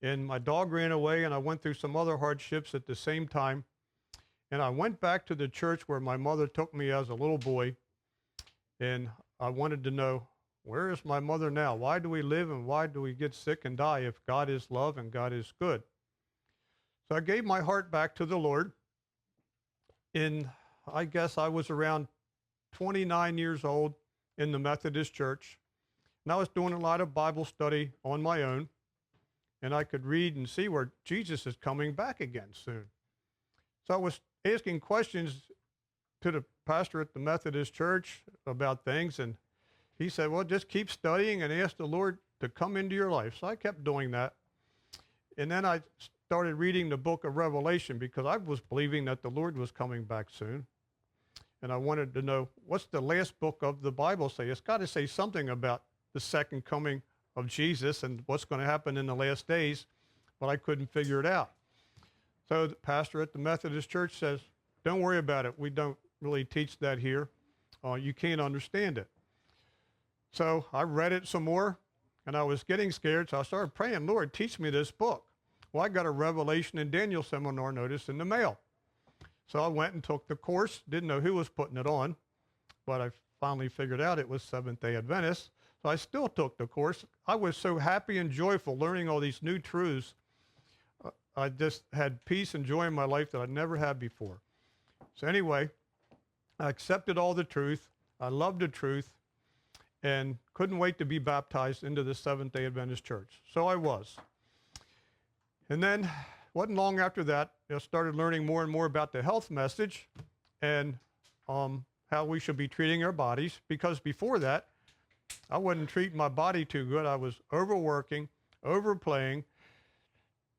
and my dog ran away, and I went through some other hardships at the same time. And I went back to the church where my mother took me as a little boy, and I wanted to know, where is my mother now? Why do we live and why do we get sick and die if God is love and God is good? So I gave my heart back to the Lord. And I guess I was around 29 years old in the Methodist church. And I was doing a lot of Bible study on my own. And I could read and see where Jesus is coming back again soon. So I was asking questions to the pastor at the Methodist church about things. And he said, well, just keep studying and ask the Lord to come into your life. So I kept doing that. And then I started reading the book of Revelation because I was believing that the Lord was coming back soon. And I wanted to know, what's the last book of the Bible say? It's got to say something about the second coming of Jesus and what's going to happen in the last days, but I couldn't figure it out. So the pastor at the Methodist church says, don't worry about it. We don't really teach that here. You can't understand it. So I read it some more, and I was getting scared, so I started praying, Lord, teach me this book. Well, I got a Revelation and Daniel seminar notice in the mail. So I went and took the course, didn't know who was putting it on, but I finally figured out it was Seventh-day Adventist. So I still took the course. I was so happy and joyful learning all these new truths. I just had peace and joy in my life that I never had before. So anyway, I accepted all the truth. I loved the truth and couldn't wait to be baptized into the Seventh-day Adventist church. So I was. And then, wasn't long after that, I started learning more and more about the health message and how we should be treating our bodies, because before that, I wasn't treating my body too good. I was overworking, overplaying,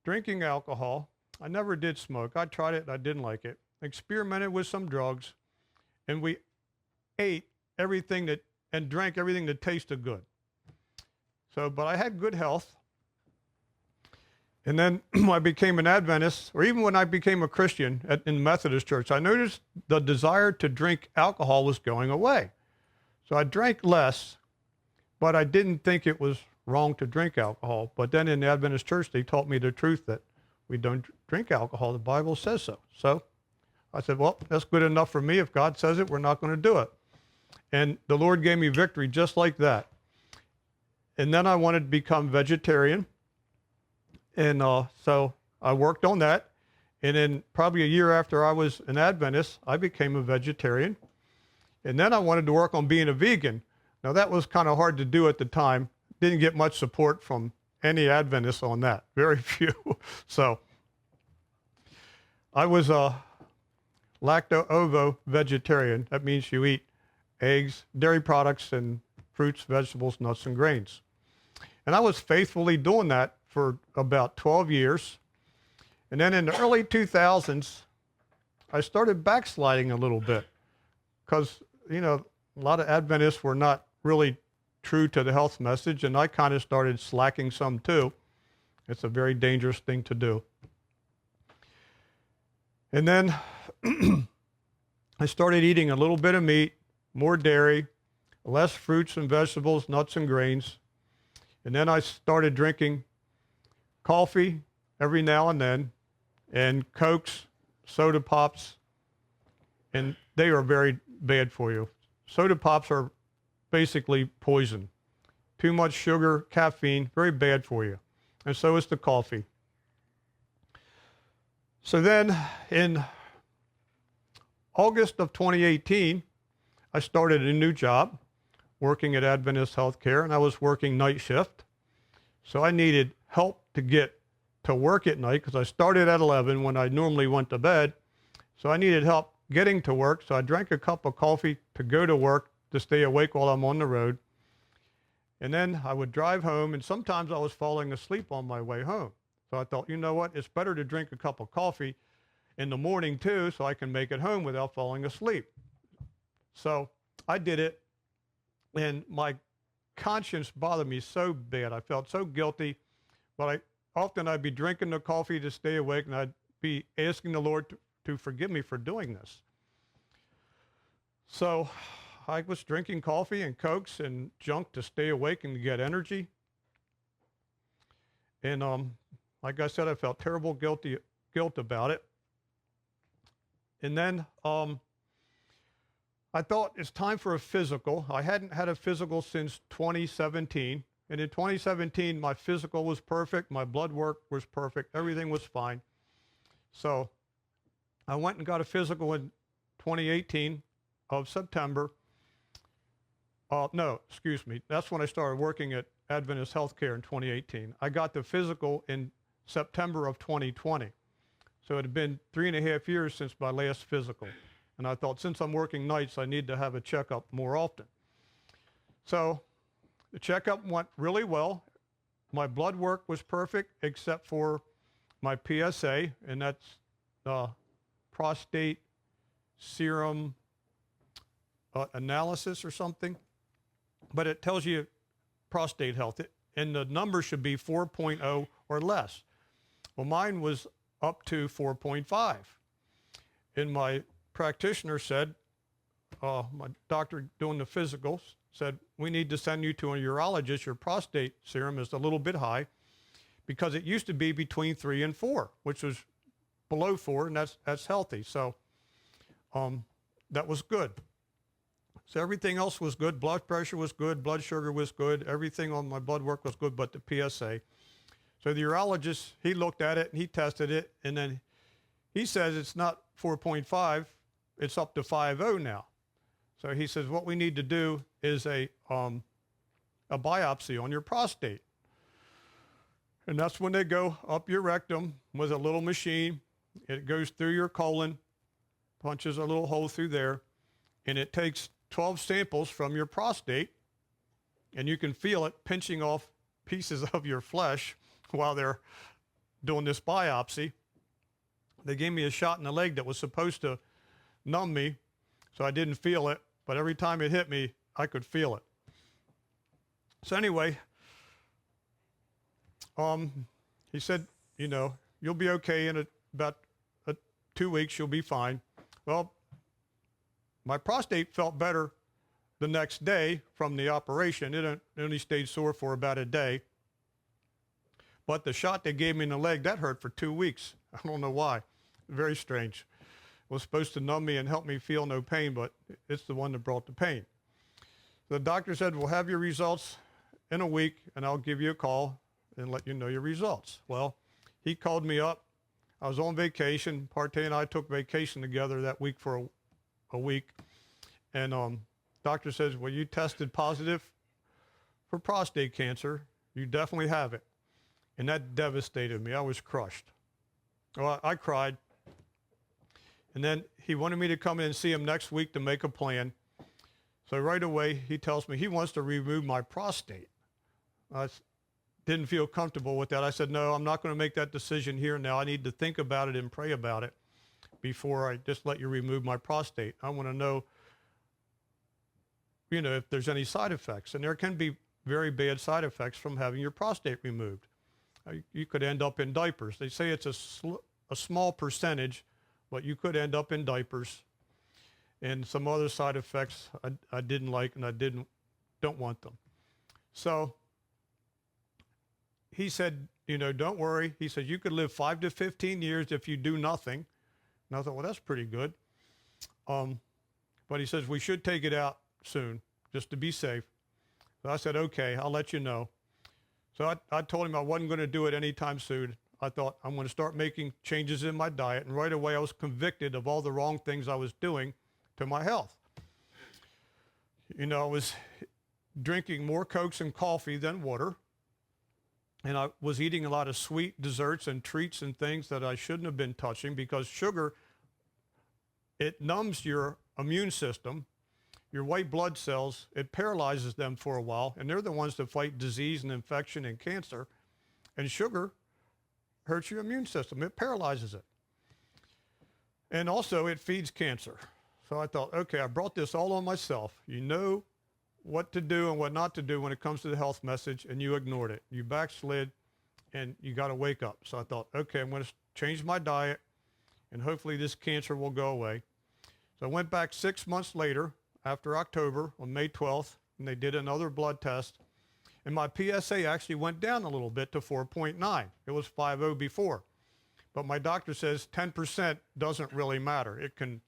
drinking alcohol. I never did smoke. I tried it and I didn't like it. Experimented with some drugs, and we ate everything that and drank everything that tasted good. So, but I had good health. And then I became an Adventist, or even when I became a Christian in the Methodist church, I noticed the desire to drink alcohol was going away. So I drank less, but I didn't think it was wrong to drink alcohol. But then in the Adventist church, they taught me the truth that we don't drink alcohol. The Bible says so. So I said, well, that's good enough for me. If God says it, we're not going to do it. And the Lord gave me victory just like that. And then I wanted to become vegetarian. And so I worked on that. And then probably a year after I was an Adventist, I became a vegetarian. And then I wanted to work on being a vegan. Now that was kind of hard to do at the time. Didn't get much support from any Adventists on that. Very few. So I was a lacto-ovo vegetarian. That means you eat eggs, dairy products, and fruits, vegetables, nuts, and grains. And I was faithfully doing that for about 12 years. And then in the early 2000s, I started backsliding a little bit because, you know, a lot of Adventists were not really true to the health message, and I kind of started slacking some too. It's a very dangerous thing to do. And then I started eating a little bit of meat, more dairy, less fruits and vegetables, nuts and grains. And then I started drinking coffee every now and then, and Cokes, soda pops, and they are very bad for you. Soda pops are basically poison. Too much sugar, caffeine, very bad for you. And so is the coffee. So then in August of 2018, I started a new job working at Adventist Healthcare, and I was working night shift. So I needed help to get to work at night because I started at 11 when I normally went to bed. So I needed help getting to work. So I drank a cup of coffee to go to work to stay awake while I'm on the road. And then I would drive home, and sometimes I was falling asleep on my way home. So I thought, you know what, it's better to drink a cup of coffee in the morning too so I can make it home without falling asleep. So I did it, and my conscience bothered me so bad. I felt so guilty, but I'd be drinking the coffee to stay awake, and I'd be asking the Lord to forgive me for doing this. So I was drinking coffee and Cokes and junk to stay awake and to get energy. And Like I said, I felt terrible guilt about it. And then I thought it's time for a physical. I hadn't had a physical since 2017. And in 2017, my physical was perfect. My blood work was perfect. Everything was fine. So I went and got a physical in 2018 of September. No, excuse me. That's when I started working at Adventist Healthcare in 2018. I got the physical in September of 2020. So it had been 3.5 years since my last physical. And I thought, since I'm working nights, I need to have a checkup more often. So the checkup went really well. My blood work was perfect, except for my PSA, and that's prostate serum analysis or something. But it tells you prostate health, and the number should be 4.0 or less. Well, mine was up to 4.5. And my practitioner said, my doctor doing the physicals said, we need to send you to a urologist. Your prostate serum is a little bit high because it used to be between 3 and 4, which was below 4, and that's healthy. So that was good. So everything else was good. Blood pressure was good. Blood sugar was good. Everything on my blood work was good but the PSA. So the urologist, he looked at it and he tested it, and then he says it's not 4.5, it's up to 5.0 now. So he says what we need to do is a biopsy on your prostate. And that's when they go up your rectum with a little machine. It goes through your colon, punches a little hole through there, and it takes 12 samples from your prostate, and you can feel it pinching off pieces of your flesh while they're doing this biopsy. They gave me a shot in the leg that was supposed to numb me, so I didn't feel it, but every time it hit me, I could feel it. So anyway, he said, you know, you'll be okay in about 2 weeks, you'll be fine. Well, my prostate felt better the next day from the operation. It only stayed sore for about a day. But the shot they gave me in the leg, that hurt for 2 weeks. I don't know why. Very strange. It was supposed to numb me and help me feel no pain, but it's the one that brought the pain. The doctor said, we'll have your results in a week, and I'll give you a call and let you know your results. Well, he called me up. I was on vacation. Partey and I took vacation together that week for a week. And doctor says, well, you tested positive for prostate cancer. You definitely have it. And that devastated me. I was crushed. Well, I cried. And then he wanted me to come in and see him next week to make a plan. So right away, he tells me he wants to remove my prostate. I didn't feel comfortable with that. I said, no, I'm not going to make that decision here now. I need to think about it and pray about it before I just let you remove my prostate. I want to know, you know, if there's any side effects. And there can be very bad side effects from having your prostate removed. You could end up in diapers. They say it's a small percentage, but you could end up in diapers. And some other side effects I didn't like, and I don't want them. So he said, you know, don't worry. He said, you could live 5 to 15 years if you do nothing. And I thought, well, that's pretty good. But he says, we should take it out soon, just to be safe. So I said, okay, I'll let you know. So I told him I wasn't going to do it anytime soon. I thought I'm going to start making changes in my diet. And right away, I was convicted of all the wrong things I was doing to my health. You know, I was drinking more Cokes and coffee than water. And I was eating a lot of sweet desserts and treats and things that I shouldn't have been touching, because sugar, it numbs your immune system, your white blood cells. It paralyzes them for a while, and they're the ones that fight disease and infection and cancer. And sugar hurts your immune system. It paralyzes it. And also it feeds cancer. So I thought, okay, I brought this all on myself. You know what to do and what not to do when it comes to the health message, and you ignored it. You backslid, and you got to wake up. So I thought, okay, I'm going to change my diet, and hopefully this cancer will go away. So I went back 6 months later, after October, on May 12th, and they did another blood test, And my PSA actually went down a little bit to 4.9. It was 5.0 before. But my doctor says 10% doesn't really matter. It can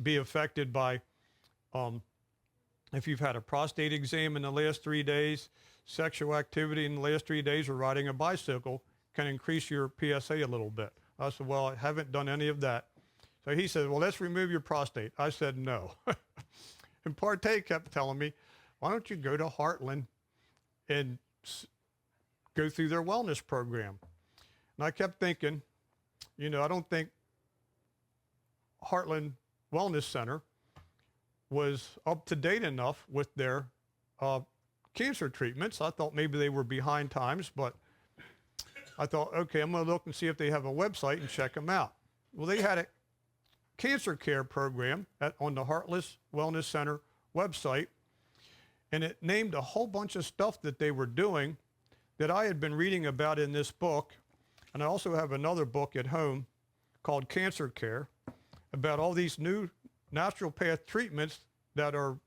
be affected by if you've had a prostate exam in the last 3 days, sexual activity in the last 3 days, or riding a bicycle can increase your PSA a little bit. I said, well, I haven't done any of that. So he said, well, let's remove your prostate. I said, no. And Partey kept telling me, why don't you go to Heartland and go through their wellness program? And I kept thinking, you know, I don't think Heartland Wellness Center was up to date enough with their cancer treatments. I thought maybe they were behind times, but I thought, okay, I'm going to look and see if they have a website and check them out. Well, they had a cancer care program on the Heartless Wellness Center website, and it named a whole bunch of stuff that they were doing that I had been reading about in this book. And I also have another book at home called Cancer Care about all these new natural path treatments that are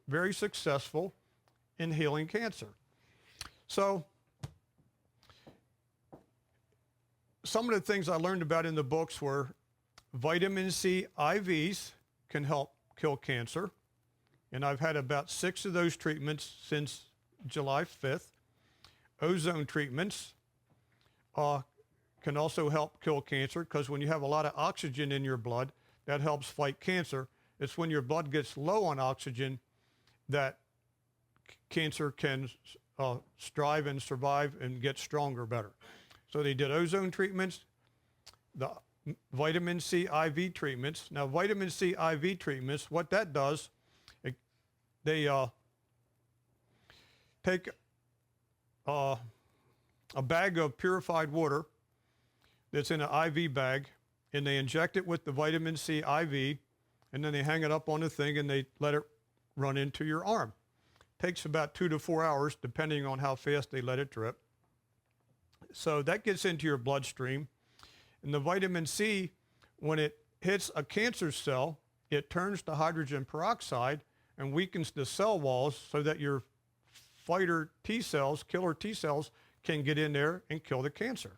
very successful in healing cancer. So some of the things I learned about in the books were vitamin C IVs can help kill cancer. And I've had about 6 of those treatments since July 5th. Ozone treatments can also help kill cancer, because when you have a lot of oxygen in your blood, that helps fight cancer. It's when your blood gets low on oxygen that cancer can strive and survive and get stronger better. So they did ozone treatments, the vitamin C IV treatments. Now, vitamin C IV treatments, what that does, they take a bag of purified water that's in an IV bag, and they inject it with the vitamin C IV, and then they hang it up on the thing and they let it run into your arm. Takes about 2 to 4 hours, depending on how fast they let it drip. So that gets into your bloodstream. And the vitamin C, when it hits a cancer cell, it turns to hydrogen peroxide and weakens the cell walls so that your fighter T cells, killer T cells, can get in there and kill the cancer.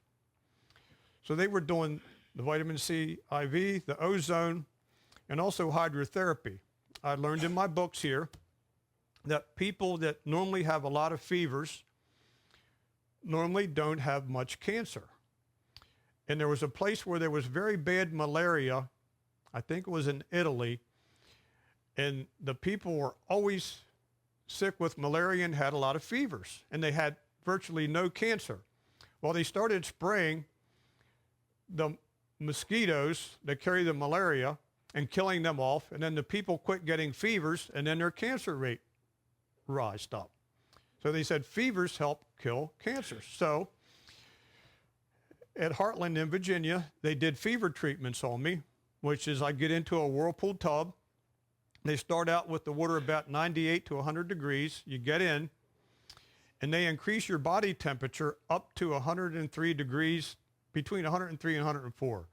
So they were doing the vitamin C IV, the ozone, and also hydrotherapy. I learned in my books here that people that normally have a lot of fevers normally don't have much cancer. And there was a place where there was very bad malaria, I think it was in Italy, and the people were always sick with malaria and had a lot of fevers, and they had virtually no cancer. Well, they started spraying the mosquitoes that carry the malaria and killing them off, and then the people quit getting fevers, and then their cancer rate rised up. So they said fevers help kill cancer. So at Heartland in Virginia, they did fever treatments on me, which is I get into a whirlpool tub. They start out with the water about 98 to 100 degrees. You get in, and they increase your body temperature up to 103 degrees, between 103 and 104.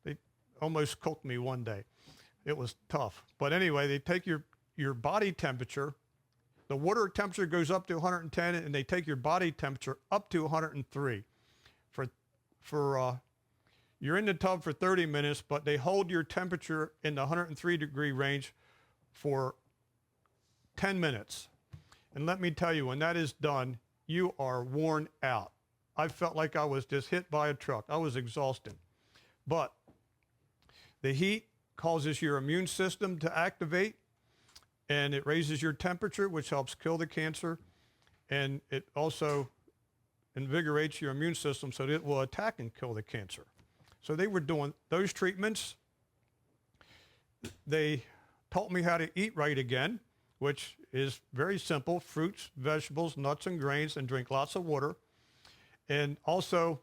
They almost cooked me one day. It was tough. But anyway, they take your body temperature. The water temperature goes up to 110, and they take your body temperature up to 103. You're in the tub for 30 minutes, but they hold your temperature in the 103 degree range for 10 minutes. And let me tell you, when that is done, you are worn out. I felt like I was just hit by a truck. I was exhausted. But the heat causes your immune system to activate, and it raises your temperature, which helps kill the cancer, and it also invigorates your immune system so that it will attack and kill the cancer. So they were doing those treatments. They taught me how to eat right again, which is very simple: fruits, vegetables, nuts, and grains, and drink lots of water. And also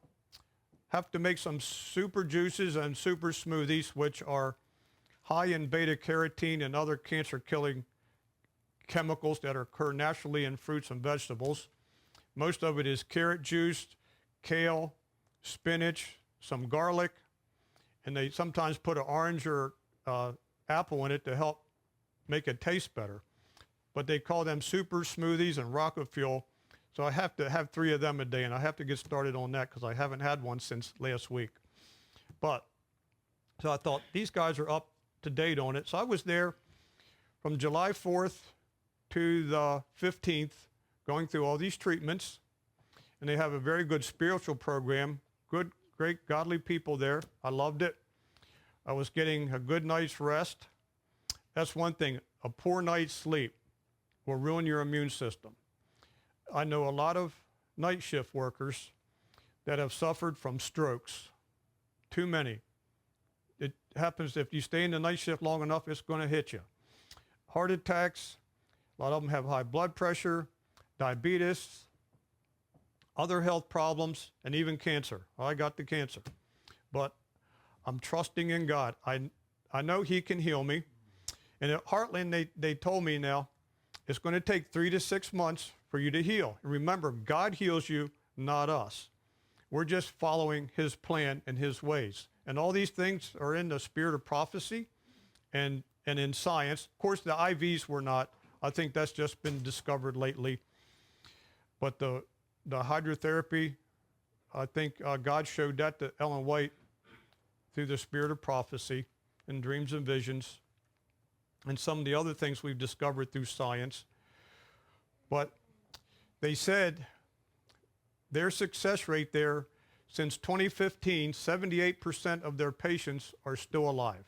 have to make some super juices and super smoothies, which are high in beta carotene and other cancer-killing chemicals that occur naturally in fruits and vegetables. Most of it is carrot juice, kale, spinach, some garlic, and they sometimes put an orange or apple in it to help make it taste better. but they call them super smoothies and rocket fuel. So I have to have 3 of them a day, and I have to get started on that because I haven't had one since last week. But so I thought these guys are up to date on it. So I was there from July 4th to the 15th going through all these treatments, and they have a very good spiritual program, good, great, godly people there. I loved it. I was getting a good night's rest. That's one thing. A poor night's sleep will ruin your immune system. I know a lot of night shift workers that have suffered from strokes. Too many. It happens if you stay in the night shift long enough, it's going to hit you. Heart attacks, a lot of them have high blood pressure, diabetes, other health problems, and even cancer. I got the cancer. But I'm trusting in God. I know He can heal me. And at Heartland, they told me now, it's going to take 3 to 6 months for you to heal. And remember, God heals you, not us. We're just following His plan and His ways. And all these things are in the spirit of prophecy and in science. Of course, the IVs were not. I think that's just been discovered lately. But the hydrotherapy, I think God showed that to Ellen White through the spirit of prophecy and dreams and visions and some of the other things we've discovered through science. But they said their success rate there, since 2015, 78% of their patients are still alive.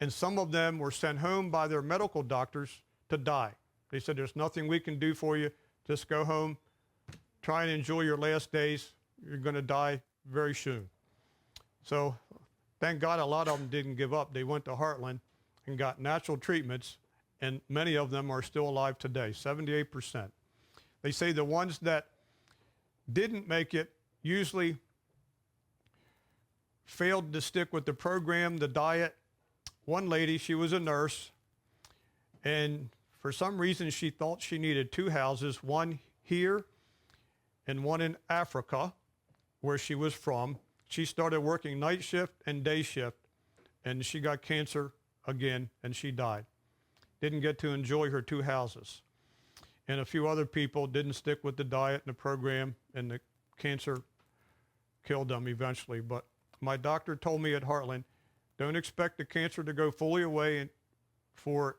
And some of them were sent home by their medical doctors to die. They said, there's nothing we can do for you. Just go home, try and enjoy your last days. You're going to die very soon. So thank God a lot of them didn't give up. They went to Heartland and got natural treatments, and many of them are still alive today, 78%. They say the ones that didn't make it usually failed to stick with the program, the diet. One lady, she was a nurse, and for some reason she thought she needed 2 houses, one here and one in Africa, where she was from. She started working night shift and day shift, and she got cancer again, and she died. Didn't get to enjoy her 2 houses. And a few other people didn't stick with the diet and the program, and the cancer killed them eventually. But my doctor told me at Heartland, don't expect the cancer to go fully away for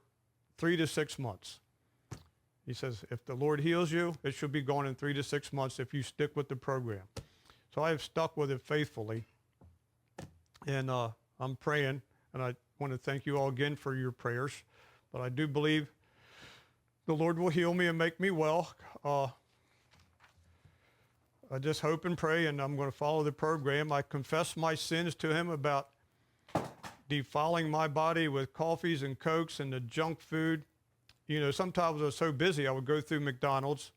3 to 6 months. He says, if the Lord heals you, it should be gone in 3 to 6 months if you stick with the program. So I have stuck with it faithfully. And I'm praying, and I want to thank you all again for your prayers. But I do believe the Lord will heal me and make me well. I just hope and pray, and I'm going to follow the program. I confess my sins to Him about defiling my body with coffees and Cokes and the junk food. You know, sometimes I was so busy, I would go through McDonald's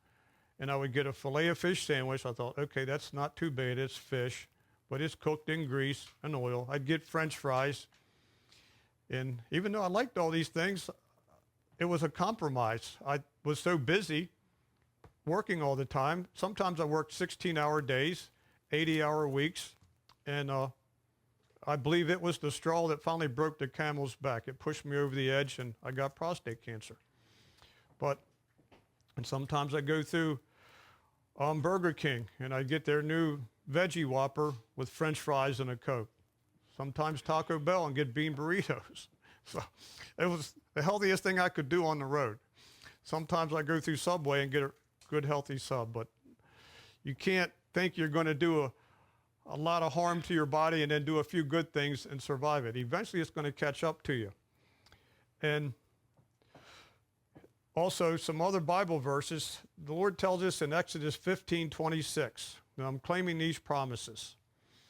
and I would get a filet of fish sandwich. I thought, okay, that's not too bad. It's fish, but it's cooked in grease and oil. I'd get French fries. And even though I liked all these things, it was a compromise. I was so busy working all the time. Sometimes I worked 16-hour days, 80-hour weeks, and I believe it was the straw that finally broke the camel's back. It pushed me over the edge, and I got prostate cancer. And sometimes I go through Burger King, and I get their new veggie Whopper with French fries and a Coke. Sometimes Taco Bell and get bean burritos. So it was the healthiest thing I could do on the road. Sometimes I go through Subway and get a good healthy sub, but you can't think you're going to do a lot of harm to your body and then do a few good things and survive it. Eventually it's going to catch up to you. And also some other Bible verses. The Lord tells us in Exodus 15:26. Now I'm claiming these promises.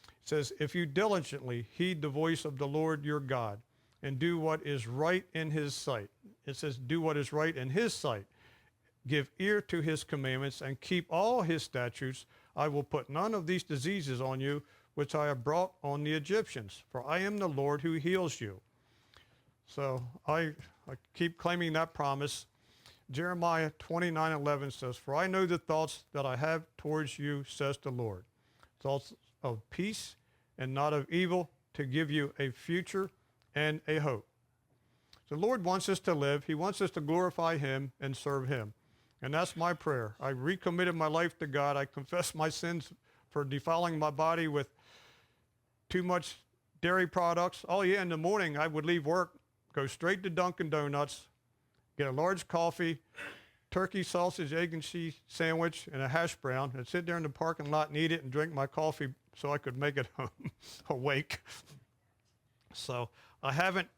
It says, if you diligently heed the voice of the Lord your God and do what is right in His sight. It says, do what is right in His sight. Give ear to His commandments and keep all His statutes. I will put none of these diseases on you, which I have brought on the Egyptians, for I am the Lord who heals you. So I keep claiming that promise. Jeremiah 29:11 says, for I know the thoughts that I have towards you, says the Lord. Thoughts of peace and not of evil, to give you a future and a hope. So the Lord wants us to live. He wants us to glorify him and serve him. And that's my prayer. I recommitted my life to God. I confess my sins for defiling my body with too much dairy products. Oh yeah, in the morning I would leave work, go straight to Dunkin' Donuts, get a large coffee, turkey, sausage, egg, and cheese sandwich, and a hash brown, and sit there in the parking lot and eat it and drink my coffee so I could make it home awake. So I haven't,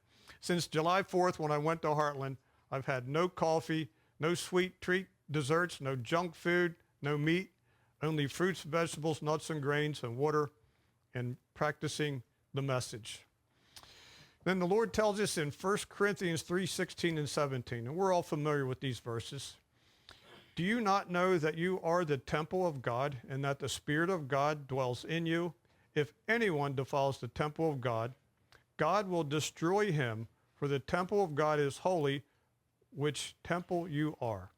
since July 4th when I went to Heartland, I've had no coffee, no sweet treat desserts, no junk food, no meat, only fruits, vegetables, nuts, and grains, and water, and practicing the message. Then the Lord tells us in 1 Corinthians 3:16 and 17, and we're all familiar with these verses. Do you not know that you are the temple of God and that the Spirit of God dwells in you? If anyone defiles the temple of God, God will destroy him, for the temple of God is holy, which temple you are.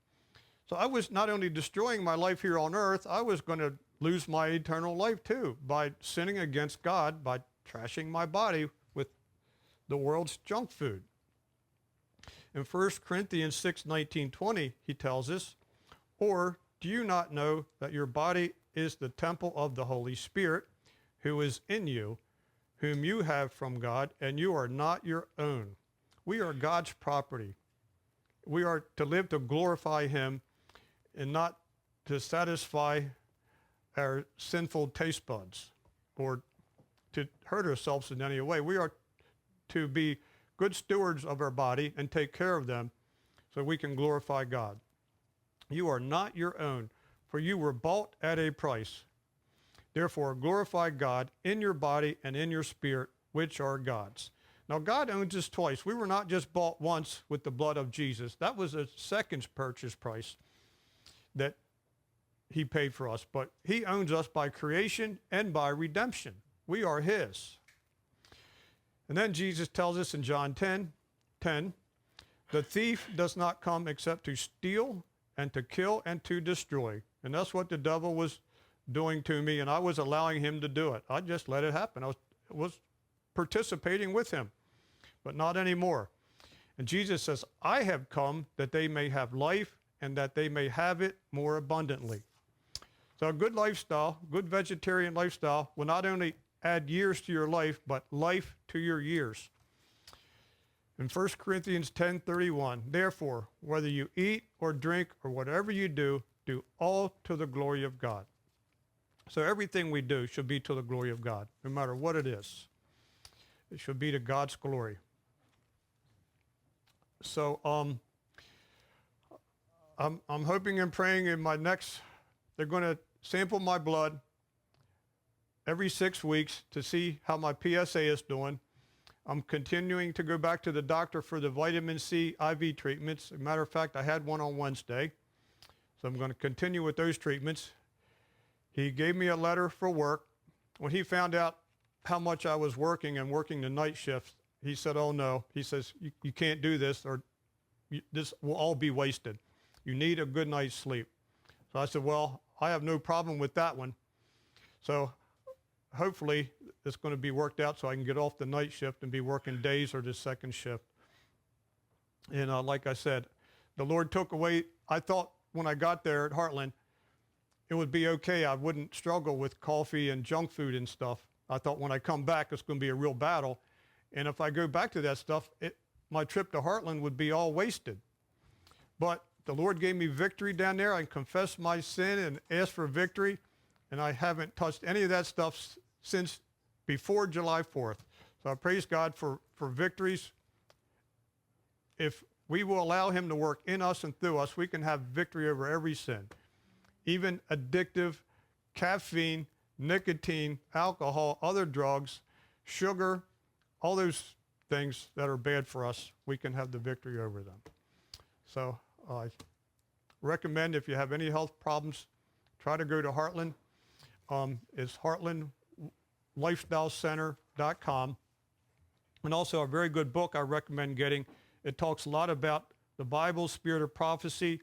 So I was not only destroying my life here on earth, I was going to lose my eternal life too by sinning against God, by trashing my body with the world's junk food. In 1 Corinthians 6:19-20, he tells us, or do you not know that your body is the temple of the Holy Spirit who is in you, whom you have from God, and you are not your own? We are God's property. We are to live to glorify him and not to satisfy our sinful taste buds or to hurt ourselves in any way. We are to be good stewards of our body and take care of them so we can glorify God. You are not your own, for you were bought at a price. Therefore, glorify God in your body and in your spirit, which are God's. Now, God owns us twice. We were not just bought once with the blood of Jesus. That was a second purchase price that he paid for us. But he owns us by creation and by redemption. We are his. And then Jesus tells us in John 10:10, the thief does not come except to steal and to kill and to destroy. And that's what the devil was doing to me, and I was allowing him to do it. I just let it happen. I was participating with him, but not anymore. And Jesus says, I have come that they may have life and that they may have it more abundantly. So a good lifestyle, good vegetarian lifestyle will not only add years to your life, but life to your years. In 1 Corinthians 10:31, therefore, whether you eat or drink or whatever you do, do all to the glory of God. So everything we do should be to the glory of God, no matter what it is. It should be to God's glory. So I'm hoping and praying in my next, they're going to sample my blood every 6 weeks to see how my PSA is doing. I'm continuing to go back to the doctor for the vitamin C IV treatments. As a matter of fact, I had one on Wednesday. So I'm going to continue with those treatments. He gave me a letter for work. When he found out how much I was working and working the night shift, he said, oh no, he says, you can't do this or this will all be wasted. You need a good night's sleep. So I said, well, I have no problem with that one. So hopefully it's going to be worked out so I can get off the night shift and be working days or the second shift. And like I said, the Lord took away, I thought when I got there at Heartland, it would be okay. I wouldn't struggle with coffee and junk food and stuff. I thought when I come back, it's going to be a real battle. And if I go back to that stuff, my trip to Heartland would be all wasted. But the Lord gave me victory down there. I confessed my sin and asked for victory. And I haven't touched any of that stuff since before July 4th. So I praise God for victories. If we will allow him to work in us and through us, we can have victory over every sin. Even addictive, caffeine, nicotine, alcohol, other drugs, sugar, all those things that are bad for us, we can have the victory over them. So I recommend if you have any health problems, try to go to Heartland. It's heartlandlifestylecenter.com. And also a very good book I recommend getting. It talks a lot about the Bible, spirit of prophecy,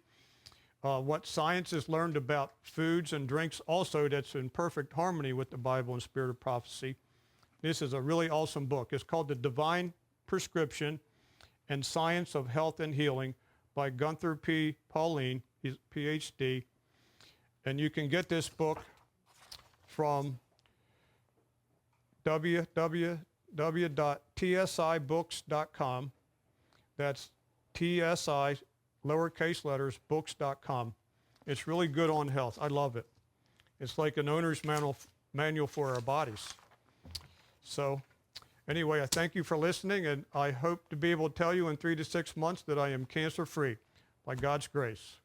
what science has learned about foods and drinks also that's in perfect harmony with the Bible and spirit of prophecy. This is a really awesome book. It's called The Divine Prescription, and Science of Health and Healing by Gunther P. Pauline, he's PhD. And you can get this book from www.tsibooks.com. That's TSI, lowercase letters, books.com. It's really good on health. I love it. It's like an owner's manual for our bodies. So anyway, I thank you for listening, and I hope to be able to tell you in 3 to 6 months that I am cancer-free by God's grace.